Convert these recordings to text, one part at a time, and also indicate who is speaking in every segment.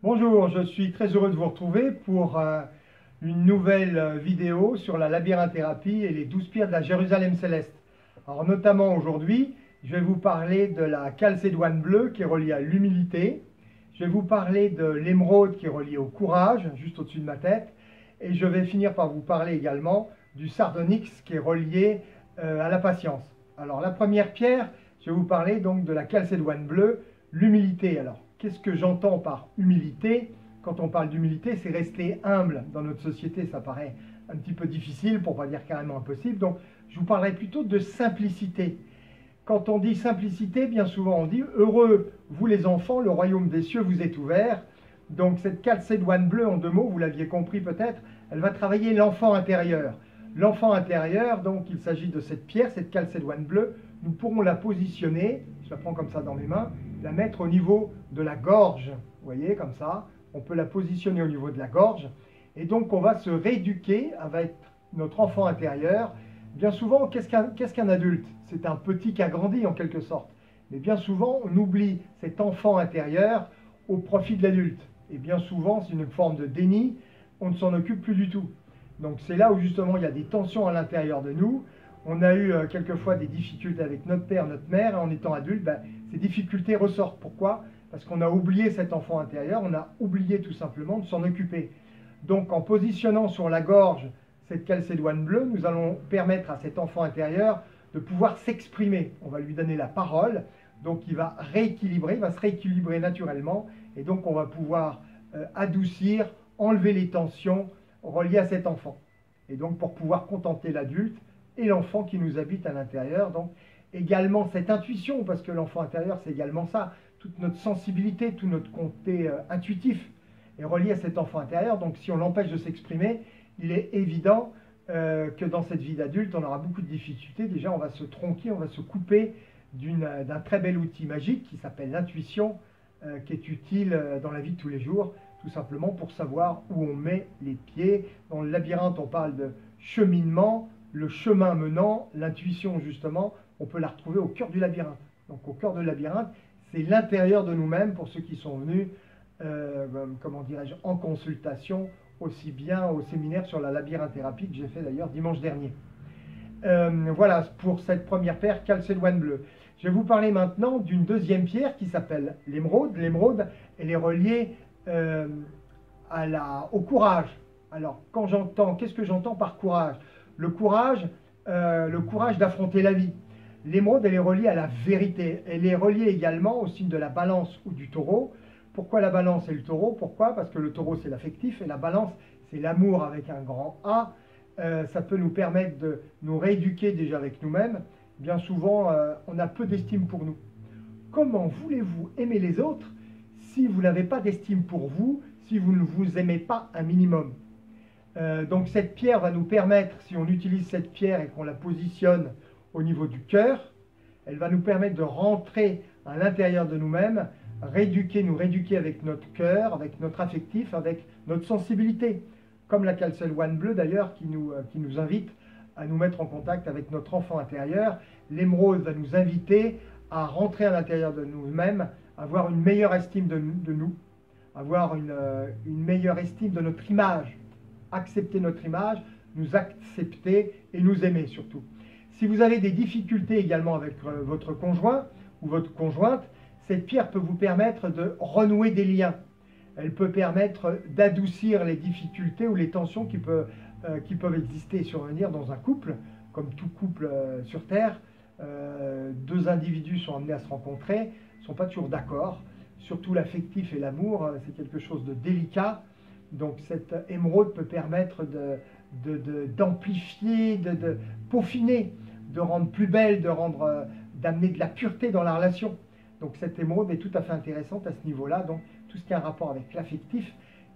Speaker 1: Bonjour, je suis très heureux de vous retrouver pour une nouvelle vidéo sur la labyrinthérapeute et les 12 pierres de la Jérusalem céleste. Alors notamment aujourd'hui, je vais vous parler de la calcédoine bleue qui est reliée à l'humilité. Je vais vous parler de l'émeraude qui est reliée au courage, juste au-dessus de ma tête. Et je vais finir par vous parler également du sardonyx qui est relié à la patience. Alors la première pierre, je vais vous parler donc de la calcédoine bleue, l'humilité. Alors qu'est-ce que j'entends par humilité? Quand on parle d'humilité, c'est rester humble. Dans notre société, ça paraît un petit peu difficile, pour ne pas dire carrément impossible. Donc, je vous parlerai plutôt de simplicité. Quand on dit simplicité, bien souvent on dit « Heureux, vous les enfants, le royaume des cieux vous est ouvert ». Donc, cette calcédoine bleue, en 2 mots, vous l'aviez compris peut-être, elle va travailler l'enfant intérieur. L'enfant intérieur, donc, il s'agit de cette pierre, cette calcédoine bleue. Nous pourrons la positionner, je la prends comme ça dans mes mains, la mettre au niveau de la gorge, vous voyez, comme ça. On peut la positionner au niveau de la gorge. Et donc, on va se rééduquer avec notre enfant intérieur. Bien souvent, qu'est-ce qu'un adulte? C'est un petit qui a grandi, en quelque sorte. Mais bien souvent, on oublie cet enfant intérieur au profit de l'adulte. Et bien souvent, c'est une forme de déni. On ne s'en occupe plus du tout. Donc, c'est là où, justement, il y a des tensions à l'intérieur de nous. On a eu quelquefois des difficultés avec notre père, notre mère. Et en étant adulte, ces difficultés ressortent. Pourquoi? Parce qu'on a oublié cet enfant intérieur, on a oublié tout simplement de s'en occuper. Donc en positionnant sur la gorge cette calcédoine bleue, nous allons permettre à cet enfant intérieur de pouvoir s'exprimer. On va lui donner la parole, donc il va rééquilibrer, il va se rééquilibrer naturellement, et donc on va pouvoir adoucir, enlever les tensions reliées à cet enfant. Et donc pour pouvoir contenter l'adulte et l'enfant qui nous habite à l'intérieur, donc également cette intuition, parce que l'enfant intérieur c'est également ça, toute notre sensibilité, tout notre côté intuitif est relié à cet enfant intérieur. Donc si on l'empêche de s'exprimer, il est évident que dans cette vie d'adulte, on aura beaucoup de difficultés. Déjà, on va se tronquer, on va se couper d'un très bel outil magique qui s'appelle l'intuition, qui est utile dans la vie de tous les jours, tout simplement pour savoir où on met les pieds. Dans le labyrinthe, on parle de cheminement, le chemin menant, l'intuition justement, on peut la retrouver au cœur du labyrinthe. Donc au cœur du labyrinthe, c'est l'intérieur de nous-mêmes pour ceux qui sont venus, comment dirais-je, en consultation, aussi bien au séminaire sur la labyrinthérapeute que j'ai fait d'ailleurs dimanche dernier. Voilà pour cette première pierre calcédoine bleue. Je vais vous parler maintenant d'une deuxième pierre qui s'appelle l'émeraude. L'émeraude, elle est reliée au courage. Alors, quand j'entends, qu'est-ce que j'entends par courage? Le courage d'affronter la vie. L'émeraude, elle est reliée à la vérité. Elle est reliée également au signe de la balance ou du taureau. Pourquoi la balance et le taureau? Pourquoi? Parce que le taureau, c'est l'affectif et la balance, c'est l'amour avec un grand A. Ça peut nous permettre de nous rééduquer déjà avec nous-mêmes. Bien souvent, on a peu d'estime pour nous. Comment voulez-vous aimer les autres si vous n'avez pas d'estime pour vous, si vous ne vous aimez pas un minimum? Donc cette pierre va nous permettre, si on utilise cette pierre et qu'on la positionne au niveau du cœur, elle va nous permettre de rentrer à l'intérieur de nous-mêmes, nous rééduquer avec notre cœur, avec notre affectif, avec notre sensibilité. Comme la calcédoine bleue d'ailleurs qui nous invite à nous mettre en contact avec notre enfant intérieur. L'émeraude va nous inviter à rentrer à l'intérieur de nous-mêmes, avoir une meilleure estime de nous, avoir une meilleure estime de notre image, accepter notre image, nous accepter et nous aimer surtout. Si vous avez des difficultés également avec votre conjoint ou votre conjointe, cette pierre peut vous permettre de renouer des liens. Elle peut permettre d'adoucir les difficultés ou les tensions qui peuvent exister et survenir dans un couple, comme tout couple sur Terre. 2 individus sont amenés à se rencontrer, ne sont pas toujours d'accord. Surtout l'affectif et l'amour, c'est quelque chose de délicat. Donc cette émeraude peut permettre d'amplifier, de peaufiner, de rendre plus belle, d'amener de la pureté dans la relation. Donc cette émeraude est tout à fait intéressante à ce niveau-là. Donc tout ce qui a un rapport avec l'affectif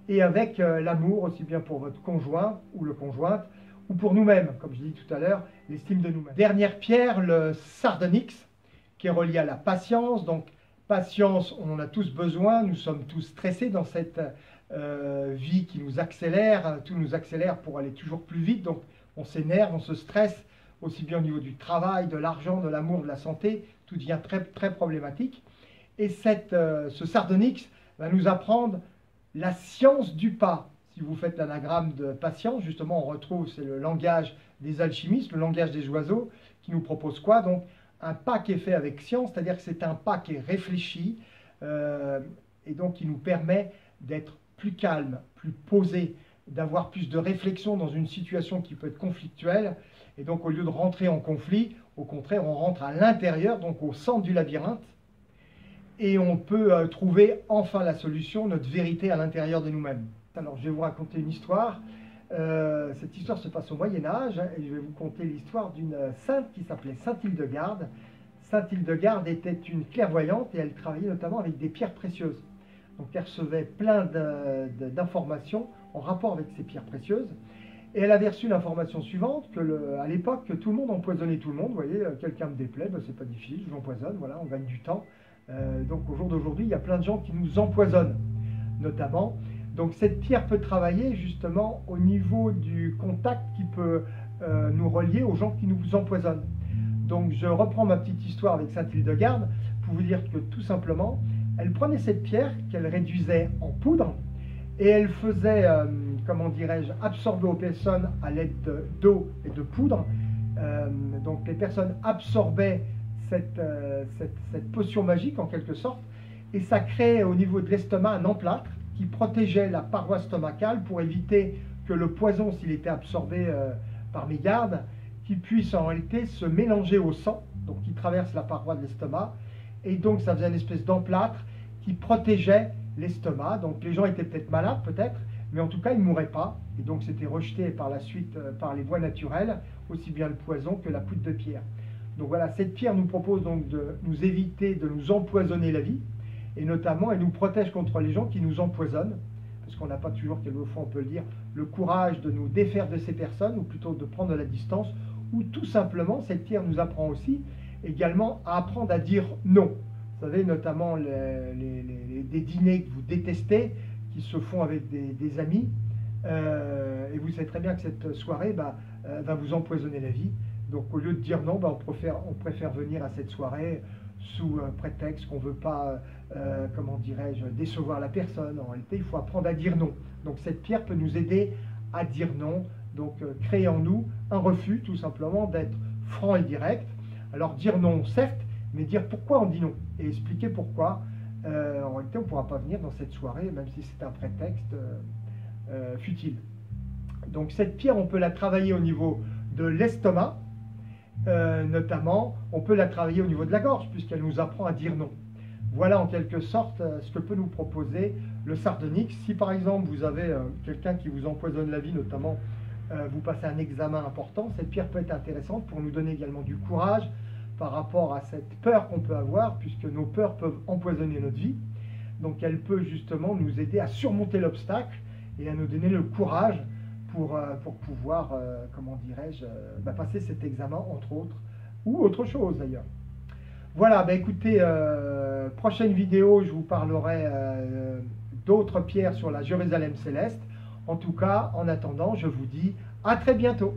Speaker 1: et avec l'amour, aussi bien pour votre conjoint ou le conjointe, ou pour nous-mêmes, comme je l'ai dit tout à l'heure, l'estime de nous-mêmes. Dernière pierre, le sardonyx, qui est relié à la patience. Donc patience, on en a tous besoin, nous sommes tous stressés dans cette vie qui nous accélère, tout nous accélère pour aller toujours plus vite, donc on s'énerve, on se stresse, aussi bien au niveau du travail, de l'argent, de l'amour, de la santé, tout devient très, très problématique. Et ce sardonyx va nous apprendre la science du pas. Si vous faites l'anagramme de patience, justement, on retrouve, c'est le langage des alchimistes, le langage des oiseaux, qui nous propose quoi? Donc, un pas qui est fait avec science, c'est-à-dire que c'est un pas qui est réfléchi, et donc qui nous permet d'être plus calme, plus posé, d'avoir plus de réflexion dans une situation qui peut être conflictuelle. Et donc, au lieu de rentrer en conflit, au contraire, on rentre à l'intérieur, donc au centre du labyrinthe, et on peut trouver enfin la solution, notre vérité à l'intérieur de nous-mêmes. Alors, je vais vous raconter une histoire. Cette histoire se passe au Moyen-Âge, et je vais vous conter l'histoire d'une sainte qui s'appelait Sainte Hildegarde. Sainte Hildegarde était une clairvoyante et elle travaillait notamment avec des pierres précieuses. Donc, elle recevait plein d'informations en rapport avec ces pierres précieuses. Et elle avait reçu l'information suivante, à l'époque, que tout le monde empoisonnait tout le monde. Vous voyez, quelqu'un me déplaît, ben, c'est pas difficile, je l'empoisonne, voilà, on gagne du temps. Donc au jour d'aujourd'hui, il y a plein de gens qui nous empoisonnent, notamment. Donc cette pierre peut travailler justement au niveau du contact qui peut nous relier aux gens qui nous empoisonnent. Donc je reprends ma petite histoire avec Sainte Hildegarde pour vous dire que tout simplement, elle prenait cette pierre qu'elle réduisait en poudre et elle faisait, comment dirais-je, absorber aux personnes à l'aide d'eau et de poudre. Donc les personnes absorbaient cette potion magique en quelque sorte, et ça créait au niveau de l'estomac un emplâtre qui protégeait la paroi stomacale pour éviter que le poison, s'il était absorbé par mégarde, qui puisse en réalité se mélanger au sang, donc qui traverse la paroi de l'estomac, et donc ça faisait une espèce d'emplâtre qui protégeait l'estomac. Donc les gens étaient peut-être malades, peut-être, mais en tout cas ils ne mouraient pas, et donc c'était rejeté par la suite par les voies naturelles, aussi bien le poison que la poudre de pierre. Donc voilà, cette pierre nous propose donc de nous éviter de nous empoisonner la vie, et notamment elle nous protège contre les gens qui nous empoisonnent, parce qu'on n'a pas toujours, quelquefois on peut le dire, le courage de nous défaire de ces personnes, ou plutôt de prendre de la distance, ou tout simplement cette pierre nous apprend aussi également à apprendre à dire non. Vous savez, notamment des dîners que vous détestez, qui se font avec des amis, et vous savez très bien que cette soirée va vous empoisonner la vie. Donc au lieu de dire non, on préfère venir à cette soirée sous prétexte qu'on ne veut pas, comment dirais-je, décevoir la personne. En réalité, il faut apprendre à dire non. Donc cette pierre peut nous aider à dire non, donc créer en nous un refus tout simplement d'être franc et direct. Alors dire non, certes, mais dire pourquoi on dit non et expliquer pourquoi. En réalité, on ne pourra pas venir dans cette soirée, même si c'est un prétexte futile. Donc cette pierre, on peut la travailler au niveau de l'estomac, notamment, on peut la travailler au niveau de la gorge, puisqu'elle nous apprend à dire non. Voilà en quelque sorte ce que peut nous proposer le sardonyx. Si par exemple vous avez quelqu'un qui vous empoisonne la vie, notamment vous passez un examen important, cette pierre peut être intéressante pour nous donner également du courage par rapport à cette peur qu'on peut avoir, puisque nos peurs peuvent empoisonner notre vie. Donc elle peut justement nous aider à surmonter l'obstacle et à nous donner le courage pour pouvoir, comment dirais-je, passer cet examen, entre autres, ou autre chose d'ailleurs. Voilà, écoutez, prochaine vidéo, je vous parlerai d'autres pierres sur la Jérusalem céleste. En tout cas, en attendant, je vous dis à très bientôt.